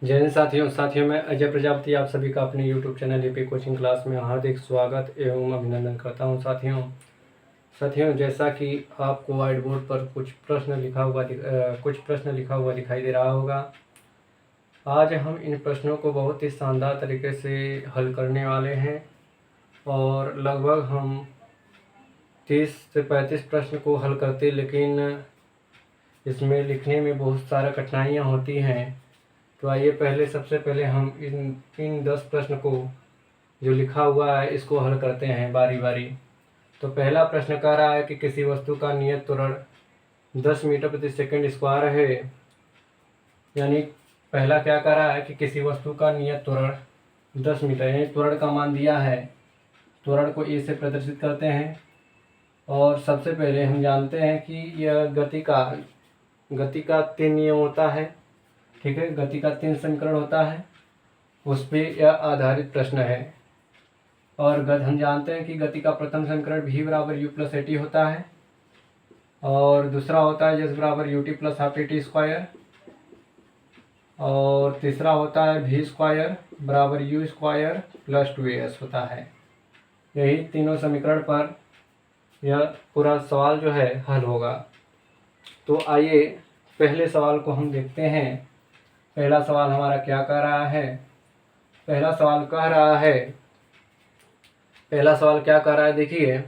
जय हिंद साथियों मैं अजय प्रजापति आप सभी का अपने YouTube channel AP coaching class में हार्दिक स्वागत एवं अभिनंदन करता हूं। साथियों जैसा कि आपको व्हाइट बोर्ड पर कुछ प्रश्न लिखा हुआ दिखाई दे रहा होगा। आज हम इन प्रश्नों को बहुत ही शानदार तरीके से हल करने वाले हैं और लगभग हम 30 से 35 प्रश्न को हल करते, लेकिन इसमें लिखने में बहुत सारा कठिनाइयाँ होती हैं। तो आइए सबसे पहले हम इन 10 प्रश्न को जो लिखा हुआ है इसको हल करते हैं बारी बारी। तो पहला प्रश्न कह रहा है कि किसी वस्तु का नियत त्वरण 10 मीटर प्रति सेकंड स्क्वायर है। यानी पहला क्या कह रहा है कि किसी वस्तु का नियत त्वरण 10 मीटर, यानी त्वरण का मान दिया है। त्वरण को ए से प्रदर्शित करते हैं और सबसे पहले हम जानते हैं कि यह गति का 3 नियम होता है। ठीक है, गति का 3 समीकरण होता है, उस पर यह आधारित प्रश्न है। और हम जानते हैं कि गति का प्रथम समीकरण v बराबर u प्लस ए टी होता है और दूसरा होता है s बराबर u t plus half a t square और तीसरा होता है v स्क्वायर बराबर u स्क्वायर प्लस 2as होता है। यही तीनों समीकरण पर यह पूरा सवाल जो है हल होगा। तो आइए पहले सवाल को हम देखते हैं। पहला सवाल हमारा क्या कह रहा है? पहला सवाल क्या कह रहा है, देखिए।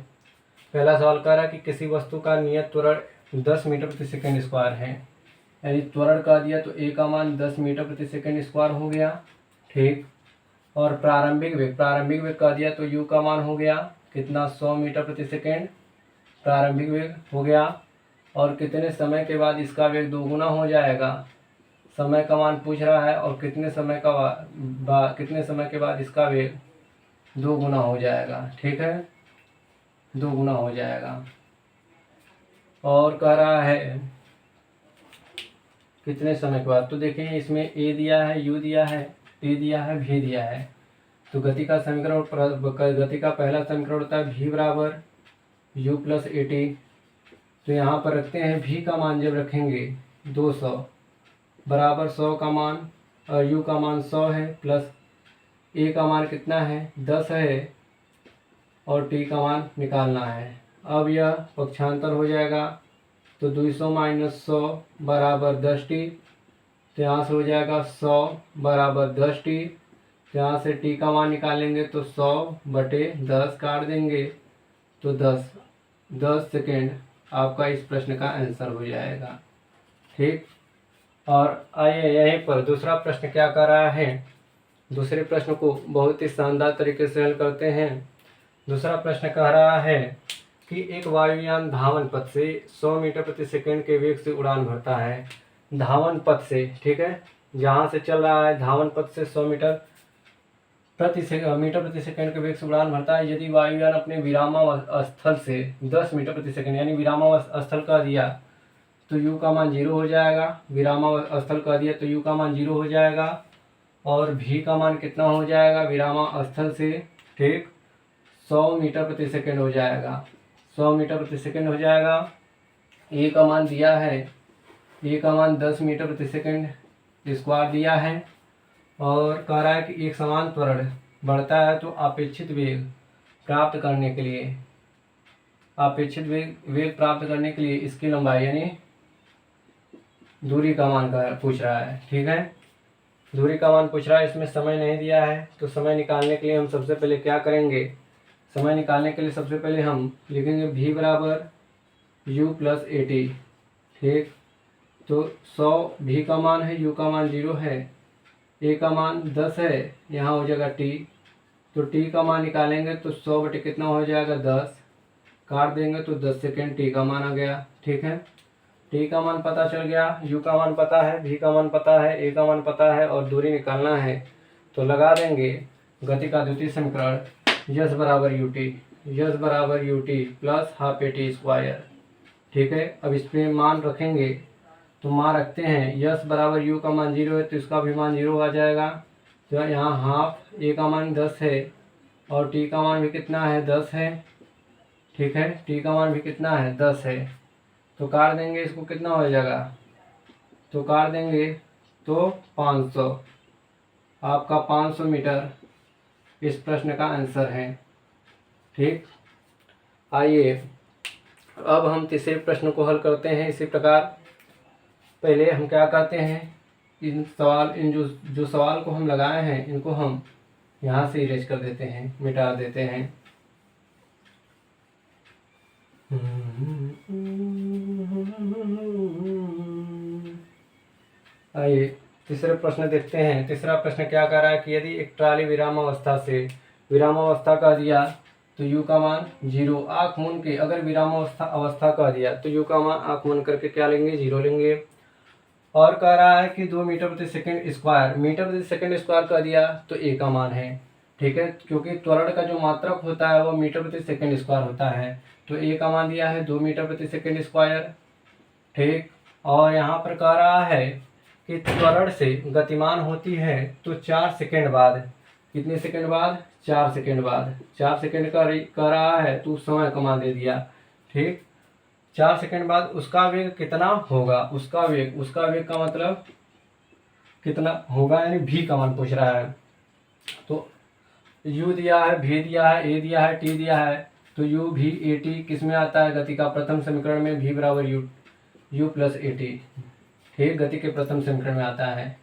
पहला सवाल कह रहा है कि किसी वस्तु का नियत त्वरण 10 मीटर प्रति सेकंड स्क्वायर है। यानी त्वरण कह दिया तो ए का मान 10 मीटर प्रति सेकंड स्क्वायर हो गया। ठीक। और प्रारंभिक वेग कह दिया तो यू का मान हो गया कितना, 100 मीटर प्रति सेकंड प्रारंभिक वेग हो गया। और कितने समय के बाद इसका वेग दोगुना हो जाएगा, समय का मान पूछ रहा है। और कितने समय के बाद इसका वेग 2 गुना हो जाएगा। ठीक है, 2 गुना हो जाएगा। और कह रहा है कितने समय के बाद, तो देखिए इसमें ए दिया है, यू दिया है, टी दिया है, भी दिया है। तो गति का पहला समीकरण होता है v बराबर u प्लस ए टी। तो यहाँ पर रखते हैं v का मान, जब रखेंगे 200 बराबर 100 का मान और u का मान 100 है, प्लस a का मान कितना है 10 है और t का मान निकालना है। अब यह पक्षांतर हो जाएगा तो 200 माइनस 100 बराबर 10t। तो यहाँ से हो जाएगा 100 बराबर 10t। तो यहाँ से t का मान निकालेंगे तो 100/10 काट देंगे तो 10 सेकेंड आपका इस प्रश्न का आंसर हो जाएगा। ठीक। और आइए यहीं पर दूसरा प्रश्न क्या कर रहा है। दूसरे प्रश्न को बहुत ही शानदार तरीके से हल करते हैं। दूसरा प्रश्न कह रहा है कि एक वायुयान धावन पथ से 100 मीटर प्रति सेकंड के वेग से उड़ान भरता है। धावन पथ से, ठीक है, जहाँ से चल रहा है धावन पथ से 100 मीटर प्रति सेकंड के वेग से उड़ान भरता है। यदि वायुयान अपने विरामावस्थल से 10 मीटर प्रति सेकंड, यानी विरामावस्थल का दिया तो u का मान 0 हो जाएगा। विरामावस्थल का दिया तो u का मान 0 हो जाएगा। और v का मान कितना हो जाएगा विरामावस्थल से, ठीक, 100 मीटर प्रति सेकंड हो जाएगा। 100 मीटर प्रति सेकंड हो जाएगा। a का मान दिया है, a का मान 10 मीटर प्रति सेकंड स्क्वायर दिया है। और कह रहा है कि एक समान त्वरण बढ़ता है तो अपेक्षित वेग प्राप्त करने के लिए इसकी लंबाई यानी दूरी का मान पूछ रहा है। ठीक है, दूरी का मान पूछ रहा है। इसमें समय नहीं दिया है तो समय निकालने के लिए हम सबसे पहले क्या करेंगे, समय निकालने के लिए सबसे पहले हम लिखेंगे v बराबर u प्लस ए टी। ठीक। तो 100 v का मान है, u का मान 0 है, a का मान 10 है, यहाँ हो जाएगा t। तो t का मान निकालेंगे तो 100 बटे कितना हो जाएगा 10, काट देंगे तो 10 सेकेंड t का मान आ गया। ठीक है, t का मान पता चल गया, u का मान पता है, v का मान पता है, a का मान पता है और दूरी निकालना है। तो लगा देंगे गति का द्वितीय समीकरण s बराबर u t plus half a t square. ठीक है, अब इस पर मान रखेंगे तो मान रखते हैं s बराबर u का मान 0 है तो इसका भी मान 0 आ जाएगा। तो यहाँ हाफ, a का मान 10 है और t का मान भी कितना है 10 है। ठीक है, t का मान भी कितना है 10 है। तो काट देंगे, इसको कितना हो जाएगा, तो काट देंगे तो 500। आपका 500 मीटर इस प्रश्न का आंसर है। ठीक, आइए अब हम तीसरे प्रश्न को हल करते हैं। इसी प्रकार पहले हम क्या करते हैं, इन जो सवाल को हम लगाए हैं इनको हम यहाँ से इरेज कर देते हैं, मिटा देते हैं। आइए तीसरे प्रश्न देखते हैं। तीसरा प्रश्न क्या कर रहा है कि यदि एक ट्राली विरामावस्था से विरामावस्था का दिया तो यू का मान 0, आँख मूंद के अगर विरामावस्था का दिया तो यू का मान आँख मूंद करके क्या लेंगे, 0 लेंगे। और कह रहा है कि 2 मीटर प्रति सेकंड स्क्वायर, मीटर प्रति सेकंड स्क्वायर का दिया तो ए का मान है। ठीक है, क्योंकि त्वरण का जो मात्रक होता है वो मीटर प्रति सेकंड स्क्वायर होता है, तो ए का मान दिया है 2 मीटर प्रति सेकंड स्क्वायर। ठीक, और यहाँ पर कह रहा है कि त्वरण से गतिमान होती है तो 4 सेकंड बाद, कितने सेकंड बाद, 4 सेकंड बाद, 4 सेकंड का कह रहा है तो समय का मान दे दिया। ठीक, 4 सेकंड बाद उसका वेग कितना होगा, उसका वेग का मतलब कितना होगा, यानी v का मान पूछ रहा है। तो u दिया है, v दिया है, a दिया है, t दिया है, तो u v a t किस में आता है, गति का प्रथम समीकरण में v बराबर u प्लस a t। ठीक, गति के प्रथम समीकरण में आता है।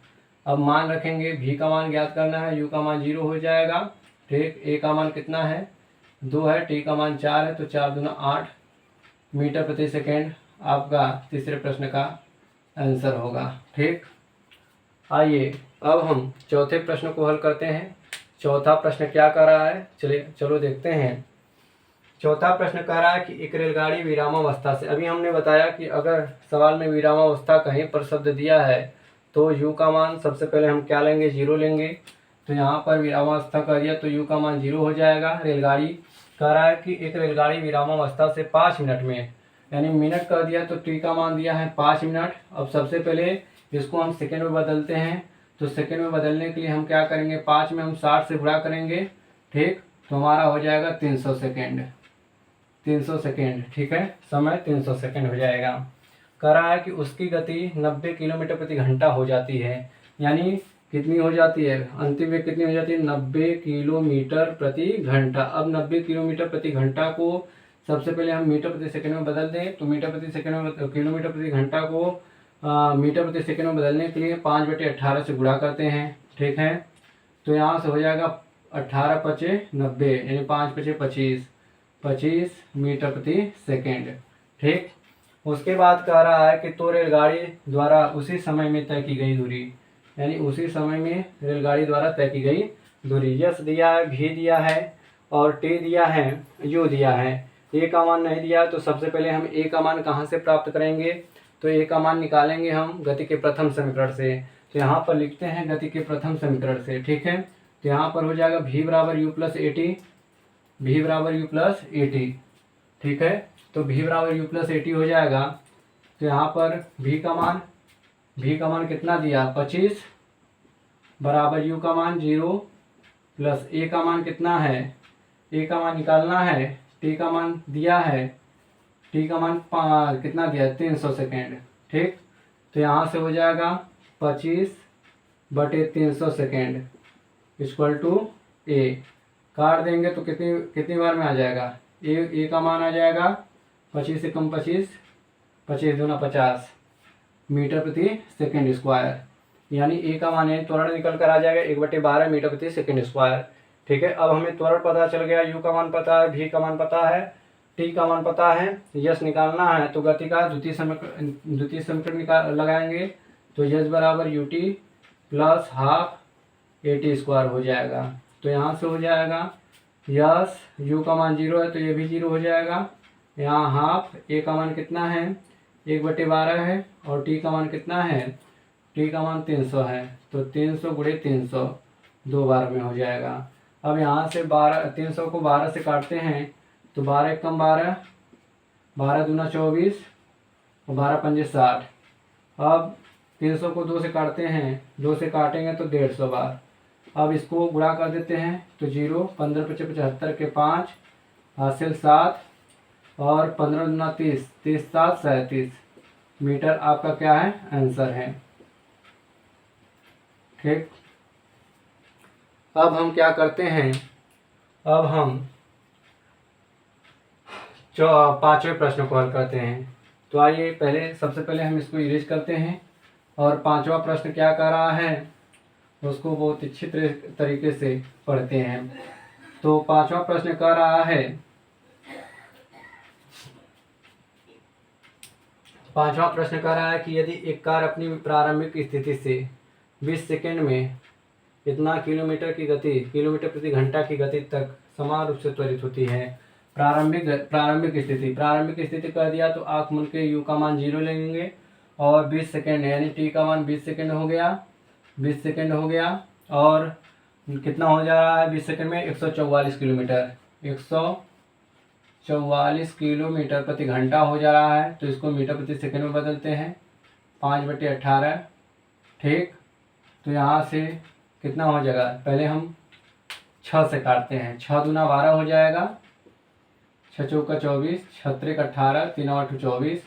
अब मान रखेंगे, v का मान ज्ञात करना है, u का मान 0 हो जाएगा। ठीक, a का मान कितना है, 2 है, t का मान 4 है, तो 4 दूना 8 मीटर प्रति सेकेंड आपका तीसरे प्रश्न का आंसर होगा। ठीक, आइए अब हम चौथे प्रश्न को हल करते हैं। चौथा प्रश्न क्या कर रहा है, चलो देखते हैं। चौथा प्रश्न कह रहा है कि एक रेलगाड़ी विरामावस्था से, अभी हमने बताया कि अगर सवाल में विरामावस्था कहीं पर शब्द दिया है तो यू का मान सबसे पहले हम क्या लेंगे, 0 लेंगे। तो यहाँ पर विरामावस्था कर दिया तो यू का मान 0 हो जाएगा। रेलगाड़ी कह रहा है कि एक रेलगाड़ी विरामावस्था से 5 मिनट में, यानी मिनट कर दिया तो टी का मान दिया है 5 मिनट। अब सबसे पहले इसको हम सेकेंड में बदलते हैं, तो सेकेंड में बदलने के लिए हम क्या करेंगे, 5 में हम 60 से गुणा करेंगे। ठीक, तो हमारा हो जाएगा 300 सेकेंड, 300 सेकेंड। ठीक है, समय 300 सेकेंड हो जाएगा। कह रहा है कि उसकी गति 90 किलोमीटर प्रति घंटा हो जाती है, यानी कितनी हो जाती है, अंतिम वेग कितनी हो जाती है, 90 किलोमीटर प्रति घंटा। अब 90 किलोमीटर प्रति घंटा को सबसे पहले हम मीटर प्रति सेकंड में बदल दें, तो मीटर प्रति सेकंड में किलोमीटर प्रति घंटा को मीटर प्रति सेकंड में बदलने के लिए 5/18 से गुणा करते हैं। ठीक है, तो यहाँ से हो जाएगा 18 पचे 90, यानी 5 पचे 25 मीटर प्रति सेकेंड। ठीक, उसके बाद कह रहा है कि तो रेलगाड़ी द्वारा उसी समय में तय की गई दूरी, यानी उसी समय में रेलगाड़ी द्वारा तय की गई दूरी, यस दिया है, भी दिया है और टी दिया है, यू दिया है। ए का मान नहीं दिया, तो सबसे पहले हम ए का मान कहाँ से प्राप्त करेंगे, तो ए का मान निकालेंगे हम गति के प्रथम समीकरण से। तो यहाँ पर लिखते हैं गति के प्रथम समीकरण से। ठीक है, तो यहाँ पर हो जाएगा v बराबर u plus A T, v बराबर u प्लस ए टी। ठीक है, तो v बराबर u प्लस ए टी हो जाएगा। तो यहाँ पर v का मान कितना दिया, 25 बराबर u का मान 0 प्लस a का मान कितना है, a का मान निकालना है, t का मान दिया है, t का मान कितना दिया, 300 सेकेंड। ठीक, तो यहाँ से हो जाएगा 25/300 सेकेंड इक्वल टू a। काट देंगे तो कितनी बार में आ जाएगा, a का मान आ जाएगा 25 से कम 25, 25 दूना 50 मीटर प्रति सेकेंड स्क्वायर, यानी a का मान है त्वरण निकल कर आ जाएगा 1/12 मीटर प्रति सेकेंड स्क्वायर। ठीक है, अब हमें त्वरण पता चल गया, u का मान पता है, v का मान पता है, t का मान पता है, यश निकालना है। तो गति का द्वितीय समीकरण लगाएंगे, तो यश बराबर ut plus half at square हो जाएगा। तो यहाँ से हो जाएगा यस, u का मान 0 है तो ये भी 0 हो जाएगा। यहाँ हाफ, a का मान कितना है, 1/12 है, और t का मान कितना है, t का मान 300 है, तो 300 गुणे 300 2 बार में हो जाएगा। अब यहाँ से 300 को 12 से काटते हैं, तो 12 कम 12, 12 दूना 24 और 12 पंजे 60। अब 300 को 2 से काटते हैं, 2 से काटेंगे तो 150 बार। अब इसको गुणा कर देते हैं, तो 0, 15 पचे 75 के 5 हासिल 7 और 15 दूना 30, 30 7 37 मीटर आपका क्या है, आंसर है। ठीक, अब हम क्या करते हैं, अब हम पांचवें प्रश्न को हल करते हैं। तो आइए सबसे पहले हम इसको इरेज करते हैं और पांचवा प्रश्न क्या कर रहा है उसको बहुत अच्छी तरीके से पढ़ते हैं। तो पांचवा प्रश्न कह रहा है, कि यदि एक कार अपनी प्रारंभिक स्थिति से 20 सेकेंड में इतना किलोमीटर प्रति घंटा की गति तक समान रूप से त्वरित होती है। प्रारंभिक स्थिति कर दिया तो आँख मूंद के u का मान 0 लेंगे और 20 सेकेंड यानी t का मान 20 सेकेंड हो गया। और कितना हो जा रहा है 20 सेकेंड में 144 किलोमीटर 144 किलोमीटर प्रति घंटा हो जा रहा है। तो इसको मीटर प्रति सेकेंड में बदलते हैं 5/18। ठीक, तो यहाँ से कितना हो जाएगा, पहले हम 6 से काटते हैं, 6 दूना 12 हो जाएगा, 6 चौका 24, 6 त्रिक 18, 3 8 24,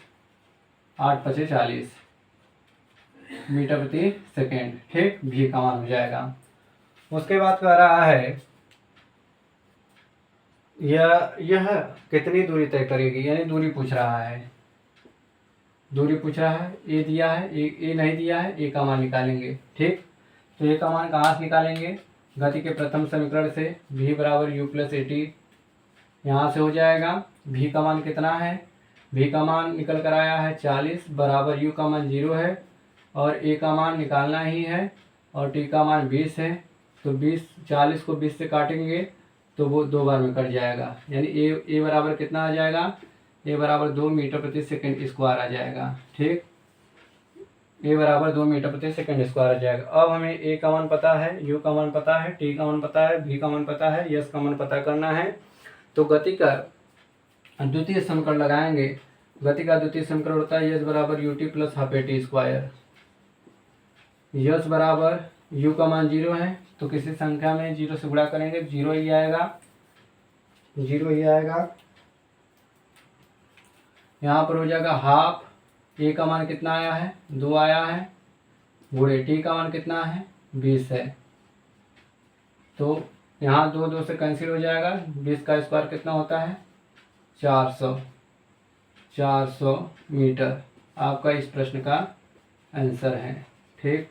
8 5 40 मीटर प्रति सेकेंड। ठीक, भी का मान हो जाएगा। उसके बाद कह रहा है यह कितनी दूरी तय करेगी, यानी दूरी पूछ रहा है, ए दिया है, ए नहीं दिया है, ए का मान निकालेंगे। ठीक, तो ए का मान कहाँ से निकालेंगे, गति के प्रथम समीकरण से v बराबर u प्लस ए टी, यहाँ से हो जाएगा। v का मान कितना है, v का मान निकल कर आया है 40 बराबर u का मान 0 है और a का मान निकालना ही है और t का मान 20 है। तो 40 को 20 से काटेंगे तो वो 2 बार में कट जाएगा, यानी ए बराबर कितना आ जाएगा, ए बराबर 2 मीटर प्रति सेकेंड स्क्वायर आ जाएगा। ठीक, ए बराबर 2 मीटर प्रति सेकेंड स्क्वायर आ जाएगा। अब हमें ए का मान पता है, यू का मान पता है, टी का मान पता है, भी का मान पता है, यस का मान पता करना है। तो गति का द्वितीय समीकरण लगाएंगे। गति का द्वितीय समीकरण होता है यस बराबर u t plus half a t square. Yes बराबर यू का मान 0 है तो किसी संख्या में 0 से गुणा करेंगे 0 ही आएगा, यहाँ पर हो जाएगा हाफ, ए का मान कितना आया है 2 आया है, गुणे टी का मान कितना है 20 है। तो यहाँ 2 2 से कैंसिल हो जाएगा, 20 का स्क्वायर कितना होता है 400 मीटर। आपका इस प्रश्न का आंसर है। ठीक,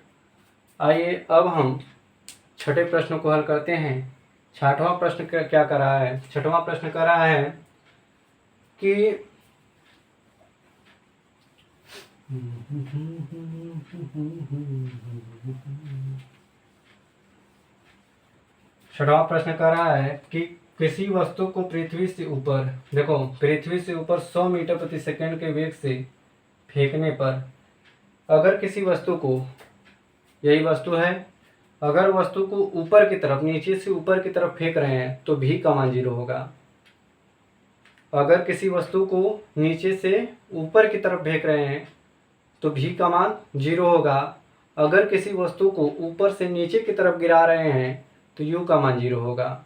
आइए अब हम छठे प्रश्न को हल करते हैं। छठवां प्रश्न क्या कर रहा है, छठवां प्रश्न कर रहा है कि छठवां प्रश्न कर रहा है कि किसी वस्तु को पृथ्वी से ऊपर, देखो पृथ्वी से ऊपर 100 मीटर प्रति सेकंड के वेग से फेंकने पर अगर किसी वस्तु को, यही वस्तु है, अगर वस्तु को ऊपर की तरफ, नीचे से ऊपर की तरफ फेंक रहे हैं तो भी का मान 0 होगा। अगर किसी वस्तु को नीचे से ऊपर की तरफ फेंक रहे हैं तो भी का मान 0 होगा। अगर किसी वस्तु को ऊपर से नीचे की तरफ गिरा रहे हैं तो u का मान 0 होगा।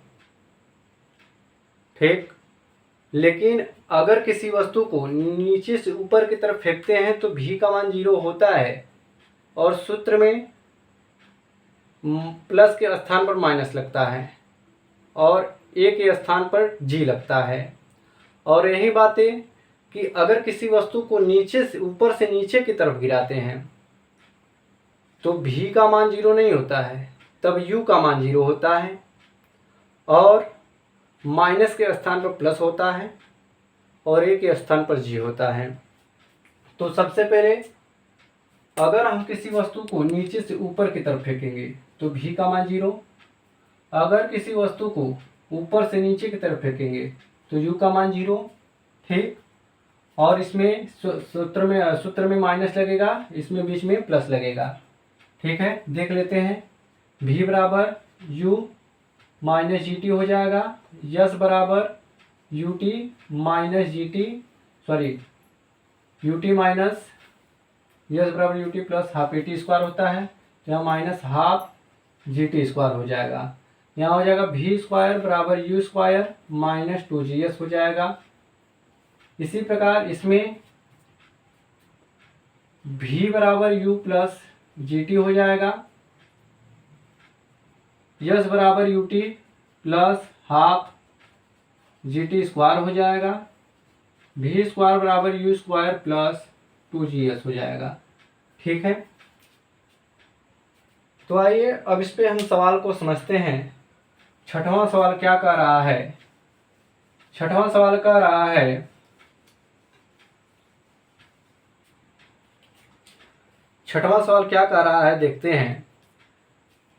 ठीक, लेकिन अगर किसी वस्तु को नीचे से ऊपर की तरफ फेंकते हैं तो भी का मान 0 होता है और सूत्र में प्लस के स्थान पर माइनस लगता है और ए के स्थान पर जी लगता है। और यही बातें कि अगर किसी वस्तु को नीचे से, ऊपर से नीचे की तरफ गिराते हैं तो भी का मान 0 नहीं होता है, तब u का मान 0 होता है और माइनस के स्थान पर प्लस होता है और a के स्थान पर g होता है। तो सबसे पहले अगर हम किसी वस्तु को नीचे से ऊपर की तरफ फेंकेंगे तो भी का मान 0, अगर किसी वस्तु को ऊपर से नीचे की तरफ फेंकेंगे तो u का मान 0। ठीक, और इसमें सूत्र में माइनस लगेगा, इसमें बीच में प्लस लगेगा। ठीक है, देख लेते हैं। v बराबर u माइनस जी टी हो जाएगा, यस बराबर u t minus g t, sorry u t minus s बराबर u t plus half a t square होता है, तो यहाँ minus half g t square हो जाएगा। यहाँ हो जाएगा भी स्क्वायर बराबर यू स्क्वायर माइनस 2g's हो जाएगा। इसी प्रकार इसमें v बराबर u प्लस जी टी हो जाएगा यस बराबर u t plus half g t square हो जाएगा, भी स्क्वायर बराबर यू स्क्वायर प्लस 2GS हो जाएगा। ठीक है, तो आइए अब इस पे हम सवाल को समझते हैं। छठवां सवाल क्या कह रहा है? छठवां सवाल कह रहा है छठवां सवाल क्या कह रहा है देखते हैं।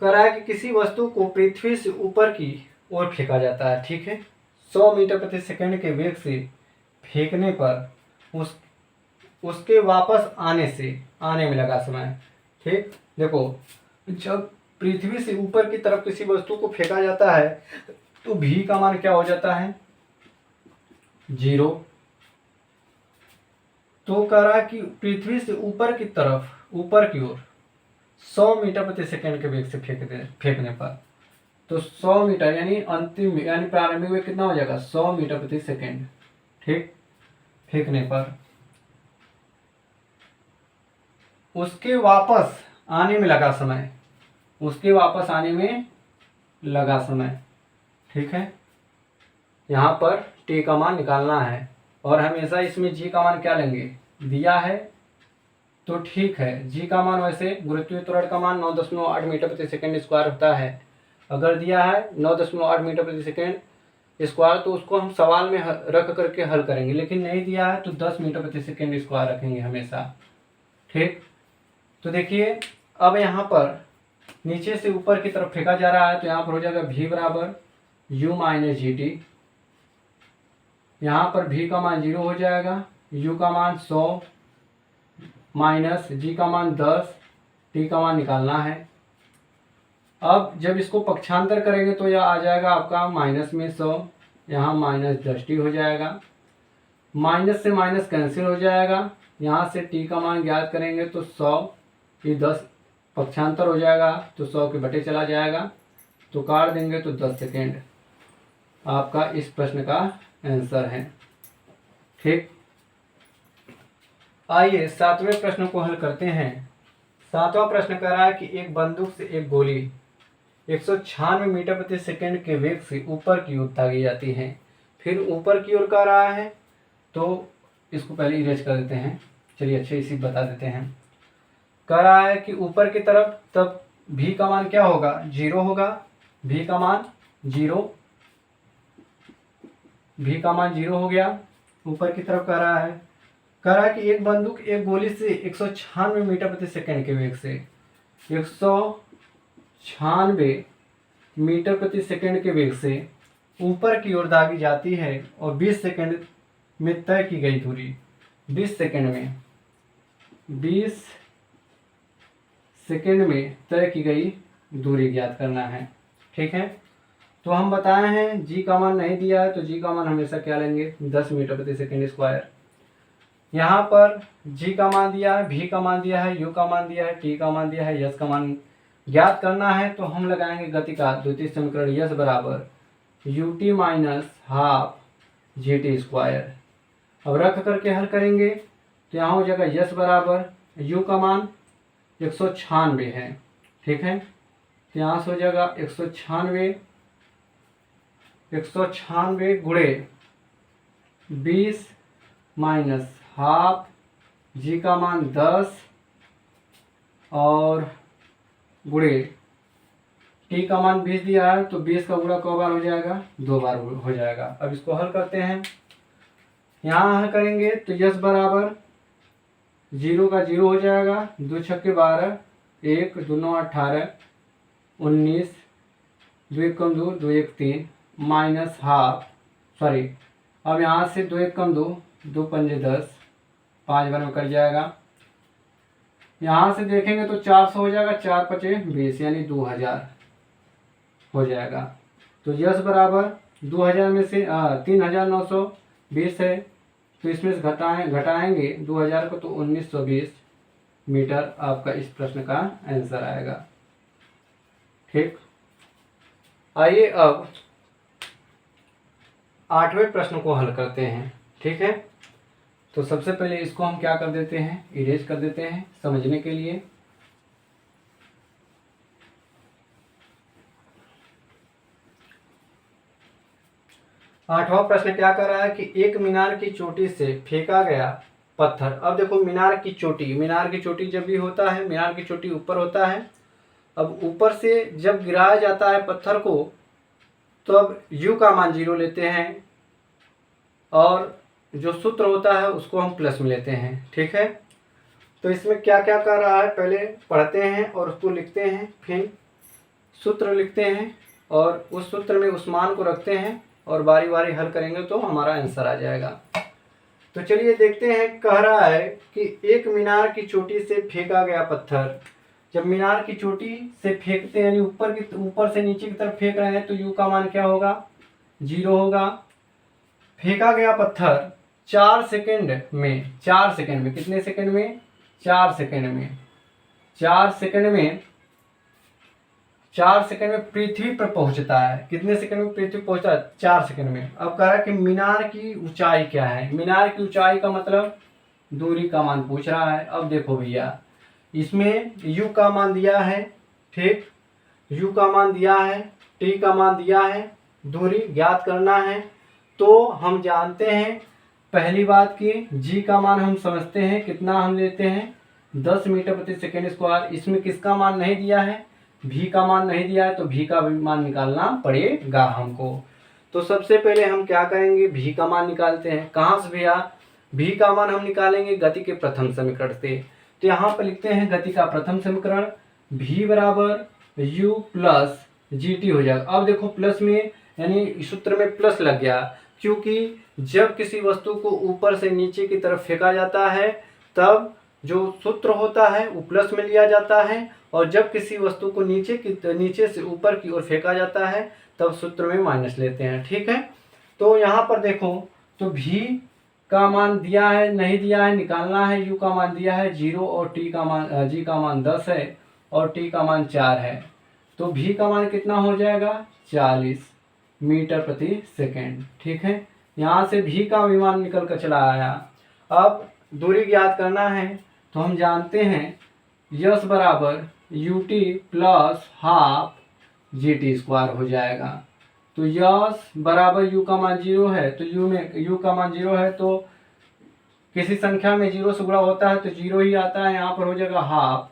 कह रहा है कि किसी वस्तु को पृथ्वी से ऊपर की ओर फेंका जाता है। ठीक है, 100 मीटर प्रति सेकंड के वेग से फेंकने पर उसके वापस आने में लगा समय। ठीक, देखो जब पृथ्वी से ऊपर की तरफ किसी वस्तु को फेंका जाता है तो भी का मान क्या हो जाता है? 0। तो कह रहा है कि पृथ्वी से ऊपर की तरफ, ऊपर की ओर 100 मीटर प्रति सेकंड के वेग से फेंकने पर, तो 100 मीटर यानी अंतिम यानी प्रारंभिक वेग कितना हो जाएगा? 100 मीटर प्रति सेकंड। ठीक, फेंकने पर उसके वापस आने में लगा समय, उसके वापस आने में लगा समय। ठीक है, यहाँ पर टी का मान निकालना है और हमेशा इसमें जी का मान क्या लेंगे? दिया है तो ठीक है, जी का मान वैसे गुरुत्वीय त्वरण का मान 9.8 मीटर प्रति सेकंड स्क्वायर होता है। अगर दिया है 9.8 मीटर प्रति सेकंड स्क्वायर तो उसको हम सवाल में रख करके हल करेंगे, लेकिन नहीं दिया है तो 10 मीटर प्रति सेकंड स्क्वायर रखेंगे हमेशा। ठीक, तो देखिए अब यहाँ पर नीचे से ऊपर की तरफ फेंका जा रहा है तो यहाँ पर हो जाएगा v बराबर u माइनस जी टी। यहाँ पर v का मान 0 हो जाएगा, u का मान 100 माइनस g का मान 10, t का मान निकालना है। अब जब इसको पक्षांतर करेंगे तो यह आ जाएगा आपका माइनस में 100, यहाँ माइनस 10t हो जाएगा। माइनस से माइनस कैंसिल हो जाएगा, यहाँ से t का मान ज्ञात करेंगे तो 100 ये 10 पक्षांतर हो जाएगा तो 100 के बटे चला जाएगा, तो काट देंगे तो 10 सेकेंड आपका इस प्रश्न का आंसर है। ठीक, आइए सातवें प्रश्न को हल करते हैं। सातवां प्रश्न कह रहा है कि एक बंदूक से एक गोली 196 मीटर प्रति सेकंड के वेग से ऊपर की ओर दागी जाती है। फिर ऊपर की ओर कह रहा है तो इसको पहले इरेज कर देते हैं। चलिए अच्छे इसी बता देते हैं। कह रहा है कि ऊपर की तरफ तब भी का मान क्या होगा? 0 होगा, भी का मान 0, भी का मान 0 हो गया। ऊपर की तरफ कह रहा है कि एक बंदूक एक गोली से 196 मीटर प्रति सेकंड के वेग से 196 मीटर प्रति सेकंड के वेग से ऊपर की ओर दागी जाती है और 20 सेकंड में तय की गई दूरी 20 सेकंड में तय की गई दूरी ज्ञात करना है। ठीक है, तो हम बताए हैं जी का मान नहीं दिया है तो जी का मान हमेशा क्या लेंगे? 10 मीटर प्रति सेकंड स्क्वायर। यहाँ पर जी का मान दिया है, भी का मान दिया है, यू का मान दिया है, टी का मान दिया है, यस का मान ज्ञात करना है तो हम लगाएंगे गति का द्वितीय समीकरण यस बराबर u t minus half g t square. अब रख करके हल करेंगे तो यहाँ हो जाएगा यस बराबर यू का मान 196 है। ठीक है, तो यहाँ से हो जाएगा 196 गुणे 20 माइनस हाफ, जी का मान 10 और गुणे टी का मान 20 दिया है तो 20 का गुणा कई बार हो जाएगा? 2 बार हो जाएगा। अब इसको हल करते हैं। यहाँ हल करेंगे तो यस बराबर 0 का 0 हो जाएगा, 2 छक्के 12, 1 2 9 18, 19, 2 1 कम 2, 2 1 3 माइनस हाफ, सॉरी अब यहाँ से 2 1 कम 2, 2 पंजे 10, 5 बार में कट जाएगा। यहाँ से देखेंगे तो 400 हो जाएगा, 4 पचे 20 यानी 2000 हो जाएगा। तो यस बराबर 2000 में से 3920 है तो इसमें से घटाएंगे 2000 को तो 1920 मीटर आपका इस प्रश्न का आंसर आएगा। ठीक, आइए अब 8वें प्रश्न को हल करते हैं। ठीक है, तो सबसे पहले इसको हम क्या कर देते हैं? इरेज कर देते हैं समझने के लिए। 8वां प्रश्न क्या कर रहा है कि एक मीनार की चोटी से फेंका गया पत्थर। अब देखो मीनार की चोटी जब भी होता है, मीनार की चोटी ऊपर होता है। अब ऊपर से जब गिराया जाता है पत्थर को तो अब u का मान 0 लेते हैं और जो सूत्र होता है उसको हम प्लस में लेते हैं। ठीक है, तो इसमें क्या क्या कर रहा है पहले पढ़ते हैं और उसको लिखते हैं, फिर सूत्र लिखते हैं और उस सूत्र में उस मान को रखते हैं और बारी बारी हल करेंगे तो हमारा आंसर आ जाएगा। तो चलिए देखते हैं, कह रहा है कि एक मीनार की चोटी से फेंका गया पत्थर। जब मीनार की चोटी से फेंकते हैं यानी ऊपर से नीचे की तरफ फेंक रहे हैं तो u का मान क्या होगा, 0 होगा। फेंका गया पत्थर 4 सेकंड में, 4 सेकंड में, कितने सेकंड में, 4 सेकंड में, 4 सेकंड में, 4 सेकंड में पृथ्वी पर पहुंचता है। कितने सेकंड में पृथ्वी पहुंचता है, 4 सेकंड में। अब कह रहा है कि मीनार की ऊंचाई क्या है। मीनार की ऊंचाई का मतलब दूरी का मान पूछ रहा है। अब देखो भैया, इसमें u का मान दिया है, ठीक, u का मान दिया है, t का मान दिया है, दूरी ज्ञात करना है। तो हम जानते हैं पहली बात कि g का मान हम समझते हैं, कितना हम लेते हैं, 10 मीटर प्रति सेकेंड स्क्वायर। इसमें किसका मान नहीं दिया है, v का मान नहीं दिया है, तो v का भी मान निकालना पड़ेगा हमको। तो सबसे पहले हम क्या करेंगे, v का मान निकालते हैं। कहाँ से भैया, v का मान हम निकालेंगे गति के प्रथम समीकरण से। तो यहाँ पर लिखते हैं गति का प्रथम समीकरण, v बराबर u प्लस gt हो जाएगा। अब देखो प्लस में यानी सूत्र में प्लस लग गया, क्योंकि जब किसी वस्तु को ऊपर से नीचे की तरफ फेंका जाता है तब जो सूत्र होता है वो प्लस में लिया जाता है, और जब किसी वस्तु को नीचे से ऊपर की ओर फेंका जाता है तब सूत्र में माइनस लेते हैं। ठीक है, तो यहाँ पर देखो, तो v का मान दिया है नहीं दिया है निकालना है, u का मान दिया है 0 और g का मान 10 है और t का मान 4 है। तो v का मान कितना हो जाएगा, 40 मीटर प्रति सेकेंड। ठीक है, यहाँ से v का भी मान निकल कर चला आया। अब दूरी ज्ञात करना है तो हम जानते हैं यस बराबर ut plus half gt square हो जाएगा। तो यस बराबर u का मान 0 है, तो u का मान 0 है, तो किसी संख्या में 0 से गुणा होता है तो 0 ही आता है। यहाँ पर हो जाएगा हाफ,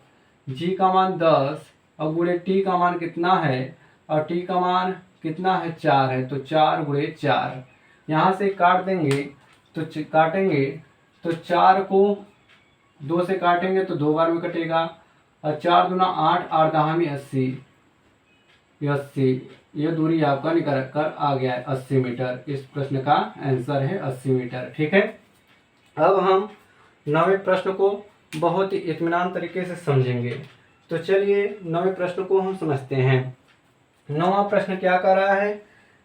g का मान 10 और गुणे t का मान कितना है, और t का मान कितना है, 4 है, तो 4 गुणे 4। यहाँ से काट देंगे तो काटेंगे तो 4 को 2 से काटेंगे तो 2 बार में कटेगा, और 4 दूना 8, 8 दहा में 80, 80। यह दूरी आपका निकल कर आ गया है 80 मीटर। इस प्रश्न का आंसर है 80 मीटर। ठीक है, अब हम 9वें प्रश्न को बहुत ही इत्मीनान तरीके से समझेंगे। तो चलिए 9वें प्रश्न को हम समझते हैं। 9वां प्रश्न क्या कर रहा है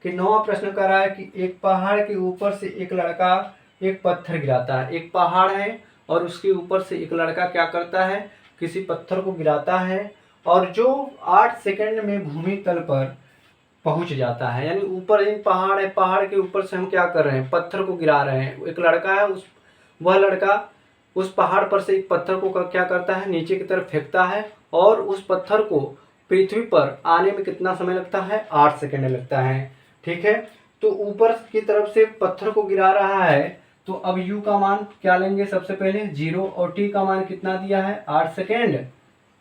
कि 9वां प्रश्न कर रहा है कि एक पहाड़ के ऊपर से एक लड़का एक पत्थर गिराता है। एक पहाड़ है और उसके ऊपर से एक लड़का क्या करता है, किसी पत्थर को गिराता है, और जो 8 सेकंड में भूमि तल पर पहुंच जाता है। यानी ऊपर एक पहाड़ है, पहाड़ के ऊपर से हम क्या कर रहे हैं, पत्थर को गिरा रहे हैं। एक लड़का है, वह लड़का उस पहाड़ पर से एक पत्थर को क्या करता है, नीचे की तरफ फेंकता है, और उस पत्थर को पृथ्वी पर आने में कितना समय लगता है, 8 सेकंड लगता है। ठीक है, तो ऊपर की तरफ से पत्थर को गिरा रहा है, तो अब u का मान क्या लेंगे, सबसे पहले 0, और t का मान कितना दिया है, 8 सेकेंड।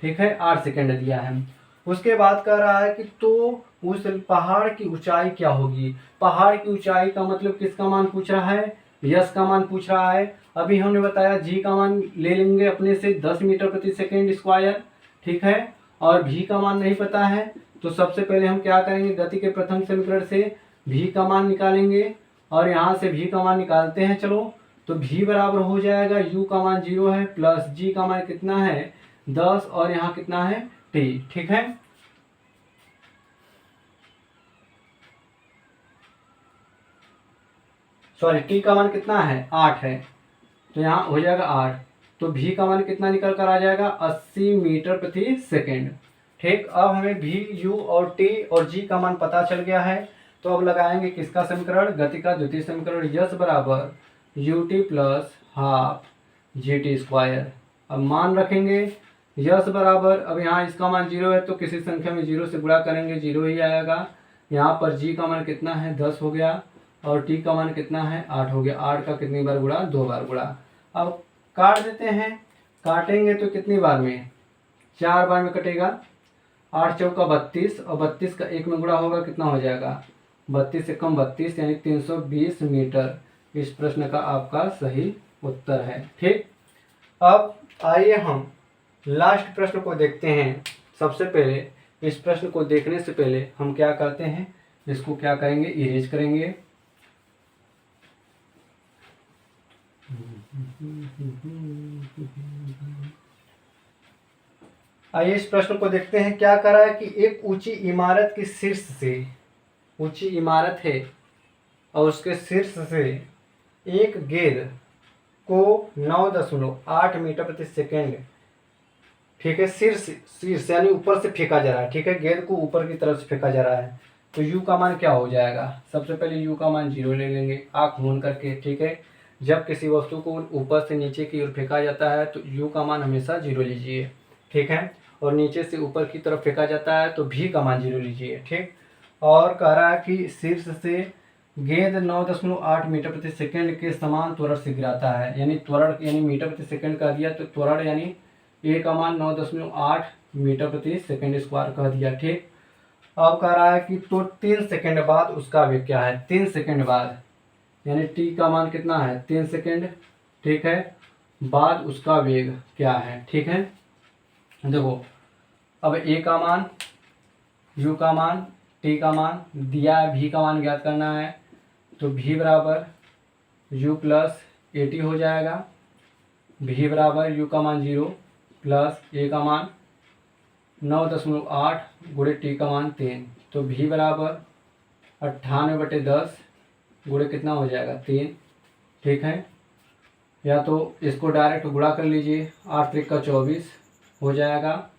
ठीक है, 8 सेकेंड दिया है। उसके बाद कह रहा है कि तो उस पहाड़ की ऊंचाई क्या होगी। पहाड़ की ऊंचाई का मतलब किसका मान पूछ रहा है, यस का मान पूछ रहा है। अभी हमने बताया जी का मान ले लेंगे अपने से 10 मीटर प्रति सेकेंड स्क्वायर। ठीक है, और भी का मान नहीं पता है, तो सबसे पहले हम क्या करेंगे, गति के प्रथम समीकरण से भी का मान निकालेंगे, और यहाँ से भी का मान निकालते हैं। चलो, तो भी बराबर हो जाएगा u का मान 0 है प्लस g का मान कितना है 10, और यहाँ कितना है t। ठीक है, सॉरी t का मान कितना है 8 है, तो यहाँ हो जाएगा 8। तो v का मान कितना निकल कर आ जाएगा 80 मीटर प्रति सेकेंड। ठीक, अब हमें v, u और t और g का मान पता चल गया है। तो अब लगाएंगे किसका समीकरण, गति का द्वितीय समीकरण, यस बराबर ut plus half gt square. अब मान रखेंगे यस बराबर, अब यहाँ इसका मान 0 है तो किसी संख्या में 0 से गुणा करेंगे 0 ही आएगा। यहाँ पर g का मान कितना है 10 हो गया, और टी का मान कितना है 8 हो गया। 8 का कितनी बार गुणा 2 बार गुणा। अब काट देते हैं, काटेंगे तो कितनी बार में 4 बार में कटेगा। 8 चौका 32 और 32 का 1 में गुणा होगा कितना हो जाएगा 32 से कम 32 यानी 320 मीटर इस प्रश्न का आपका सही उत्तर है। ठीक, अब आइए हम लास्ट प्रश्न को देखते हैं। सबसे पहले इस प्रश्न को देखने से पहले हम क्या करते हैं, इसको क्या करेंगे इरेज करेंगे। आइए इस प्रश्न को देखते हैं। क्या करा है कि एक ऊंची इमारत के शीर्ष से, ऊंची इमारत है और उसके शीर्ष से एक गेंद को 9.8 मीटर प्रति सेकेंड, ठीक है, शीर्ष यानी ऊपर से फेंका जा रहा है। ठीक है, गेंद को ऊपर की तरफ से फेंका जा रहा है। तो u का मान क्या हो जाएगा, सबसे पहले u का मान 0 ले लेंगे आँख मूंद करके। ठीक है, जब किसी वस्तु को ऊपर से नीचे की ओर फेंका जाता है तो u का मान हमेशा 0 लीजिए। ठीक है, और नीचे से ऊपर की तरफ फेंका जाता है तो v का मान 0 लीजिए। ठीक, और कह रहा है कि शीर्ष से गेंद 9.8 मीटर प्रति सेकंड के समान त्वरण से गिराता है। यानी त्वरण यानी मीटर प्रति सेकंड कह दिया तो त्वरण यानी a का मान 9.8 मीटर प्रति सेकंड स्क्वायर कह दिया। ठीक, अब कह रहा है कि तो 3 सेकंड बाद उसका वेग क्या है। 3 सेकंड बाद यानी t का मान कितना है 3 सेकंड, ठीक है, बाद उसका वेग क्या है। ठीक है, देखो अब a का मान, u का मान, t का मान दिया है, v का मान ज्ञात करना है तो v बराबर u प्लस at हो जाएगा। v बराबर u का मान 0 प्लस a का मान 9.8 गुणे टी का मान 3, तो v बराबर 98/10 गुणे कितना हो जाएगा 3। ठीक है, या तो इसको डायरेक्ट गुणा कर लीजिए, 8 त्रिक का 24 हो जाएगा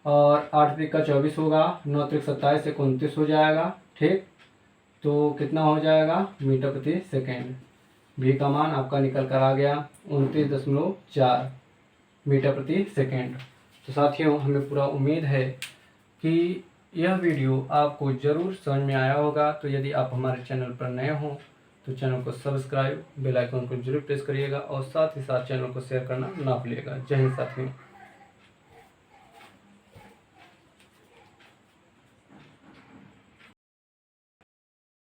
और 8 त्रिक का 24 होगा, 9 त्रिक 27 से 29 हो जाएगा। ठीक, तो कितना हो जाएगा मीटर प्रति सेकेंड। v का मान आपका निकल कर आ गया 29.4 मीटर प्रति सेकेंड। तो साथियों, हमें पूरा उम्मीद है कि यह वीडियो आपको ज़रूर समझ में आया होगा। तो यदि आप हमारे चैनल पर नए हों तो चैनल को सब्सक्राइब, बेल आइकन को जरूर प्रेस करिएगा और साथ ही साथ चैनल को शेयर करना ना भूलिएगा। जय हिंद साथियों।